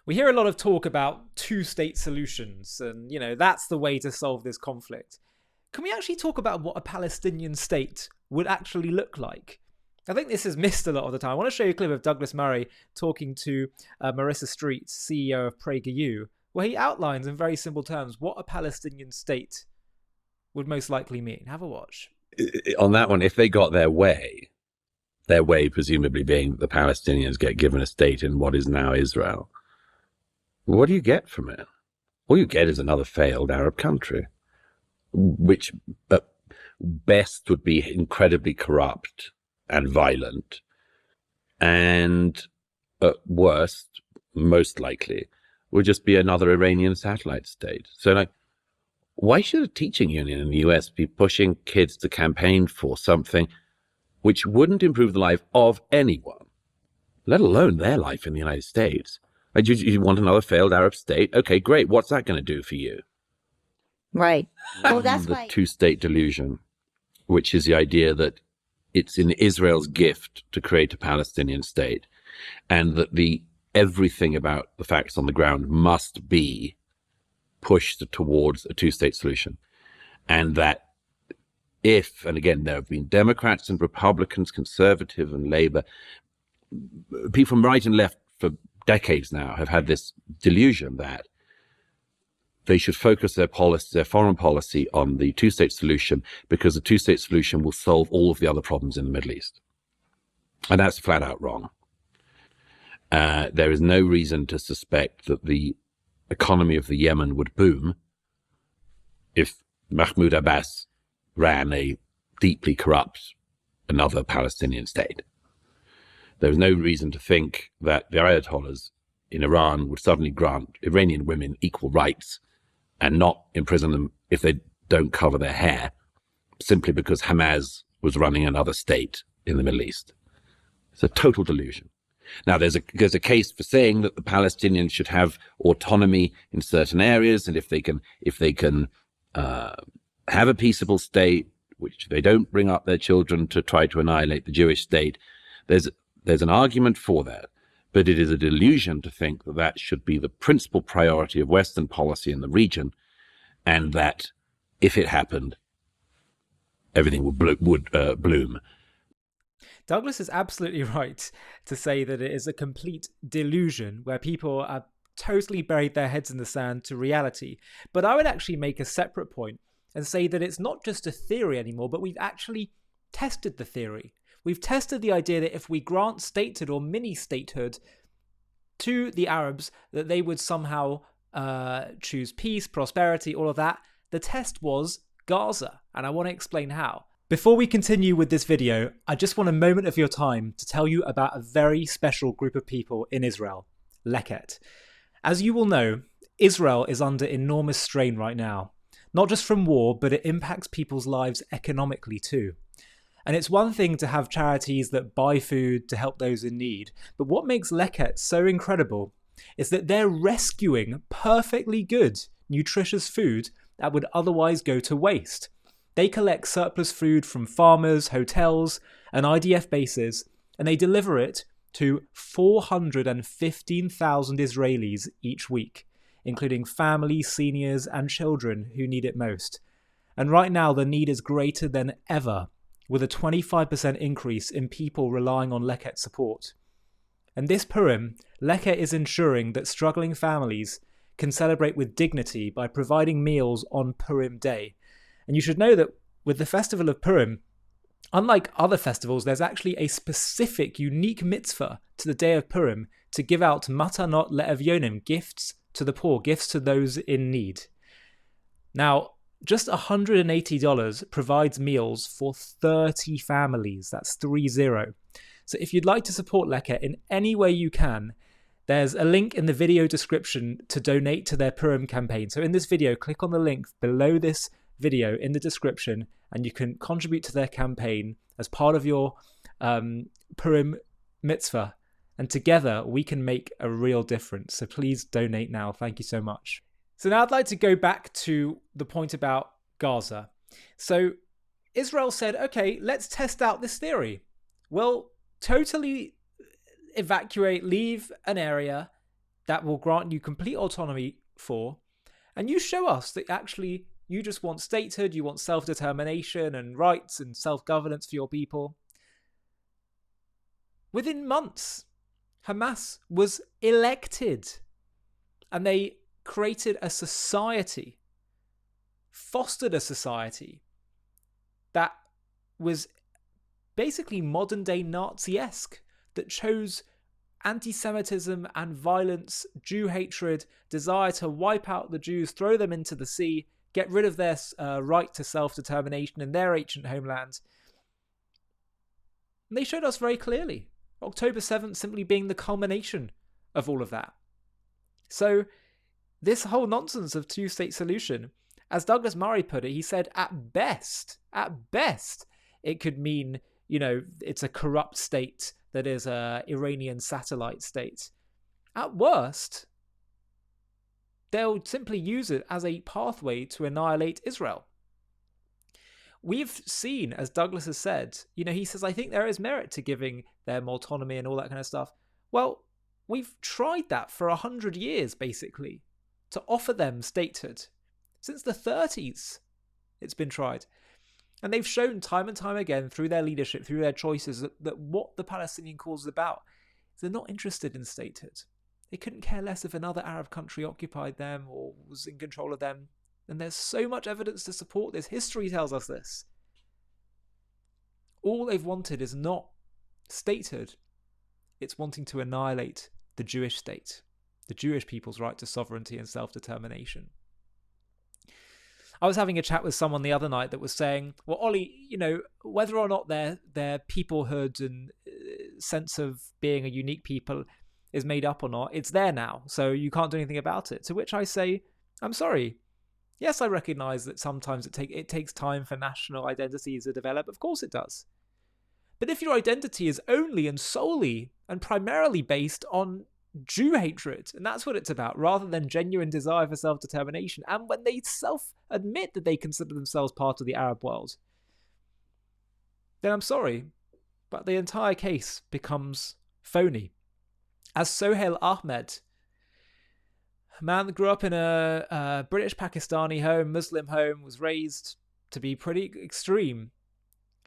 We hear a lot of talk about two-state solutions and, that's the way to solve this conflict. Can we actually talk about what a Palestinian state would actually look like? I think this is missed a lot of the time. I want to show you a clip of Douglas Murray talking to Marissa Street, CEO of PragerU, where he outlines in very simple terms what a Palestinian state would most likely mean. Have a watch. On that one, if they got their way presumably being the Palestinians get given a state in what is now Israel, what do you get from it? All you get is another failed Arab country, which at best would be incredibly corrupt and violent, and at worst, most likely, would just be another Iranian satellite state. So, why should a teaching union in the US be pushing kids to campaign for something which wouldn't improve the life of anyone, let alone their life in the United States? You want another failed Arab state? Okay, great. What's that going to do for you? Right. Well, that's the two-state delusion, which is the idea that it's in Israel's gift to create a Palestinian state, and that everything about the facts on the ground must be pushed towards a two-state solution. And that and again, there have been Democrats and Republicans, conservative and Labour, people from right and left for decades now have had this delusion that they should focus their foreign policy on the two-state solution, because the two-state solution will solve all of the other problems in the Middle East. And that's flat out wrong. There is no reason to suspect that the economy of the Yemen would boom if Mahmoud Abbas ran a deeply corrupt another Palestinian state. There's no reason to think that the Ayatollahs in Iran would suddenly grant Iranian women equal rights and not imprison them if they don't cover their hair, simply because Hamas was running another state in the Middle East. It's a total delusion. Now, there's a case for saying that the Palestinians should have autonomy in certain areas, and if they can have a peaceable state, which they don't bring up their children to try to annihilate the Jewish state, there's an argument for that. But it is a delusion to think that that should be the principal priority of Western policy in the region, and that if it happened, everything would bloom. Douglas is absolutely right to say that it is a complete delusion where people have totally buried their heads in the sand to reality. But I would actually make a separate point and say that it's not just a theory anymore, but we've actually tested the theory. We've tested the idea that if we grant statehood or mini-statehood to the Arabs, that they would somehow choose peace, prosperity, all of that. The test was Gaza, and I want to explain how. Before we continue with this video, I just want a moment of your time to tell you about a very special group of people in Israel, Leket. As you will know, Israel is under enormous strain right now, not just from war, but it impacts people's lives economically too. And it's one thing to have charities that buy food to help those in need, but what makes Leket so incredible is that they're rescuing perfectly good, nutritious food that would otherwise go to waste. They collect surplus food from farmers, hotels, and IDF bases, and they deliver it to 415,000 Israelis each week, including families, seniors, and children who need it most. And right now, the need is greater than ever, with a 25% increase in people relying on Leket support. And this Purim, Leket is ensuring that struggling families can celebrate with dignity by providing meals on Purim Day. And you should know that with the festival of Purim, unlike other festivals, there's actually a specific, unique mitzvah to the day of Purim to give out matanot le'evyonim, gifts to the poor, gifts to those in need. Now, just $180 provides meals for 30 families. That's 30. So if you'd like to support Leket in any way you can, there's a link in the video description to donate to their Purim campaign. So in this video, click on the link below this video in the description, and you can contribute to their campaign as part of your Purim mitzvah. And together we can make a real difference. So please donate now. Thank you so much. So now I'd like to go back to the point about Gaza. So Israel said, okay, let's test out this theory. Well, totally evacuate, leave an area, that will grant you complete autonomy for, and you show us that actually you just want statehood, you want self-determination and rights and self-governance for your people. Within months, Hamas was elected, and they created a society, fostered a society that was basically modern-day Nazi-esque, that chose anti-Semitism and violence, Jew hatred, desire to wipe out the Jews, throw them into the sea, get rid of their right to self-determination in their ancient homeland. And they showed us very clearly, October 7th simply being the culmination of all of that. So this whole nonsense of two-state solution, as Douglas Murray put it, he said, at best, it could mean, it's a corrupt state that is an Iranian satellite state. At worst, they'll simply use it as a pathway to annihilate Israel. We've seen, as Douglas has said, he says, I think there is merit to giving them autonomy and all that kind of stuff. Well, we've tried that for 100 years, basically, to offer them statehood. Since the 30s, it's been tried. And they've shown time and time again through their leadership, through their choices, that what the Palestinian cause is about is they're not interested in statehood. They couldn't care less if another Arab country occupied them or was in control of them. And there's so much evidence to support this. History tells us this. All they've wanted is not statehood. It's wanting to annihilate the Jewish state, the Jewish people's right to sovereignty and self-determination. I was having a chat with someone the other night that was saying, well, Ollie, whether or not their peoplehood and sense of being a unique people is made up or not, it's there now, so you can't do anything about it. To which I say, I'm sorry. Yes, I recognise that sometimes it takes time for national identities to develop. Of course it does. But if your identity is only and solely and primarily based on Jew hatred, and that's what it's about, rather than genuine desire for self-determination, and when they self-admit that they consider themselves part of the Arab world, then I'm sorry, but the entire case becomes phony. As Sohail Ahmed, a man that grew up in a British Pakistani home, Muslim home, was raised to be pretty extreme,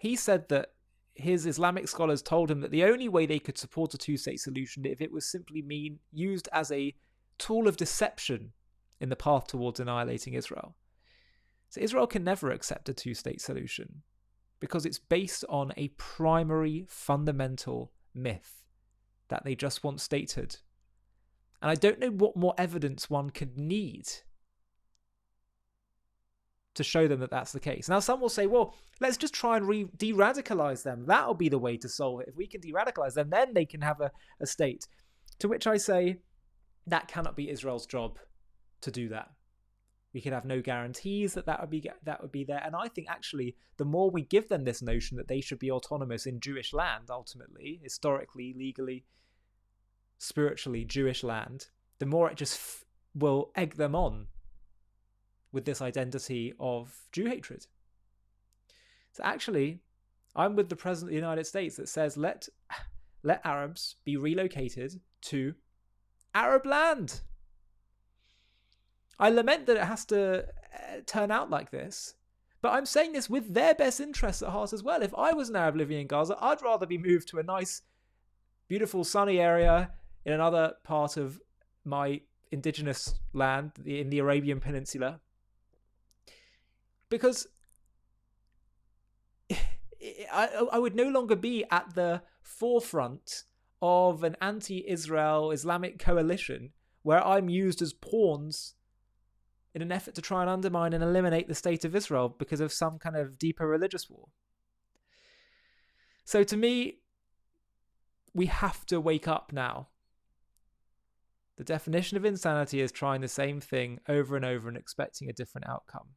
he said that his Islamic scholars told him that the only way they could support a two-state solution if it was simply used as a tool of deception in the path towards annihilating Israel. So Israel can never accept a two-state solution because it's based on a primary fundamental myth that they just want statehood. And I don't know what more evidence one could need to show them that that's the case. Now, some will say, well, let's just try and de-radicalize them. That'll be the way to solve it. If we can de-radicalize them, then they can have a state. To which I say, that cannot be Israel's job to do that. We can have no guarantees that would be there. And I think actually, the more we give them this notion that they should be autonomous in Jewish land, ultimately, historically, legally, spiritually Jewish land, the more it just will egg them on with this identity of Jew hatred. So actually, I'm with the President of the United States that says let Arabs be relocated to Arab land. I lament that it has to turn out like this, but I'm saying this with their best interests at heart as well. If I was an Arab living in Gaza, I'd rather be moved to a nice, beautiful, sunny area in another part of my indigenous land, in the Arabian Peninsula, because I would no longer be at the forefront of an anti-Israel Islamic coalition where I'm used as pawns in an effort to try and undermine and eliminate the state of Israel because of some kind of deeper religious war. So to me, we have to wake up now. The definition of insanity is trying the same thing over and over and expecting a different outcome.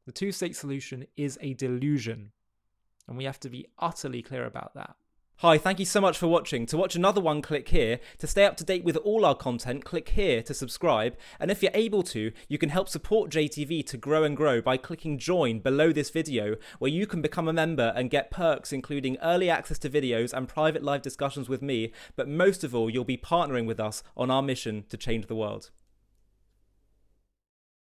The two-state solution is a delusion, and we have to be utterly clear about that. Hi, thank you so much for watching. To watch another one, click here. To stay up to date with all our content, click here to subscribe. And if you're able to, you can help support JTV to grow and grow by clicking join below this video, where you can become a member and get perks including early access to videos and private live discussions with me. But most of all, you'll be partnering with us on our mission to change the world.